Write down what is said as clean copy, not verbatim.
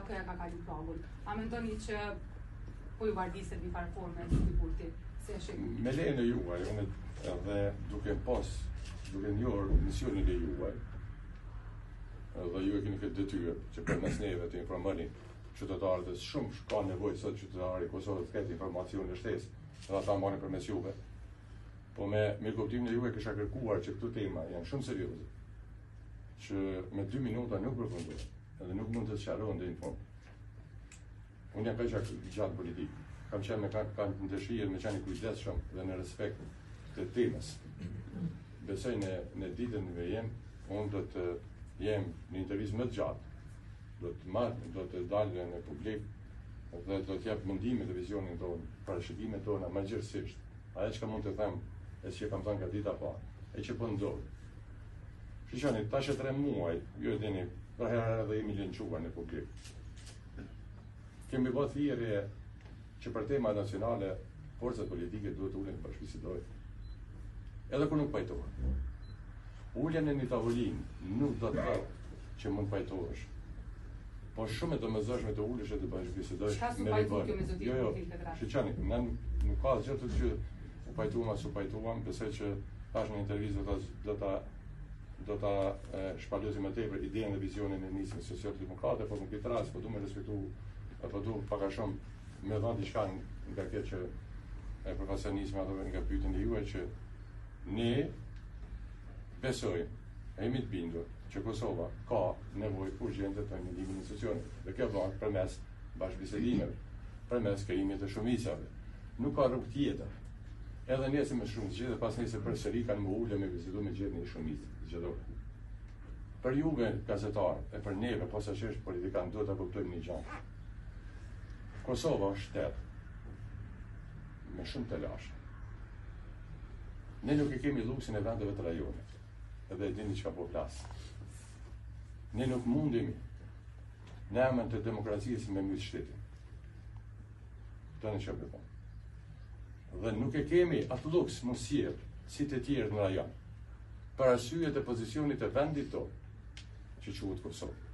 kjo ja ka kalu pragun. A mendoni që po ju vardiset një farë forme si Kurti? Me lejnë e juaj, unë edhe duke njohur misionin e juaj, dhe ju e keni këtë detyrë që për mes neve të informoni qytetarët, dhe shumë ka nevojë sot qytetarë i Kosovës të ketë informacion e shtesë, dhe ata mbani përmes juve. Po me kuptimin e juve kisha kërkuar që këto tema janë shumë serioze, që me 2 minuta nuk përfundohen, edhe nuk mund të sqarohen deri në fund. Unë jam kaq gjatë politikë. Kam qenë me kanë dëshirë me qenë kujdesshëm dhe në respekt të temës. Besoj në ditën e jem, unë do të jem në intervistë më të gjatë, do të dalë në publik dhe do të jap mendimet dhe vizionin tonë, parashikimet tona më gjithësisht. Ajo që mund të them, e që kam thënë nga dita parë, e që po ndodh. Shikoni, tash 3 muaj, ju e dini, për herë edhe jemi lënçuar në publik. Kemi bërë thirrje që për tema nacionale, forcat politike duhet ulen në bashkëbisedojë. Edhe kur nuk pajtohen. Uljen në një tavolinë nuk do të thotë që mund pajtohesh. Po shumë e domosdoshme të ulesh e të bashkëbisedosh me rivale. Jo, shikoni, ne nuk ka asgjë të që u pajtuam as u pajtuam, besoj që tash në intervistë do ta shpalosim më tepër idenë dhe vizionin e nismës social-demokrate, por në këtë rast po duam të respektojmë apo du pak a shumë me dhënë diçka nga kjo që e profesionismi apo nga pyetjen e juaj që ne besojmë, jemi të bindur që Kosova ka nevojë urgjente të mendimin institucionit. Dhe kjo bëhet përmes bashkëbisedimeve, përmes krijimit të shumicave. Nuk ka rrugë tjetër. Edhe nëse me shumë zgjedhje dhe pas nëse përsëri kanë më ulë me vizitu me gjetjen e shumicës, çdo. Për juve gazetar e për neve posaçërisht politikan duhet ta kuptojmë një gjë. Kosova është shtet me shumë të lashtë. Ne nuk e kemi luksin e vendeve të rajonit, edhe e dini çka po flas. Ne nuk mundemi në emër të demokracisë me mytë shtetin. Të në që përpon. Dhe nuk e kemi atë luks mosjer si të tjerë në rajon, për arsye të pozicionit të vendit tonë që quhet Kosovë.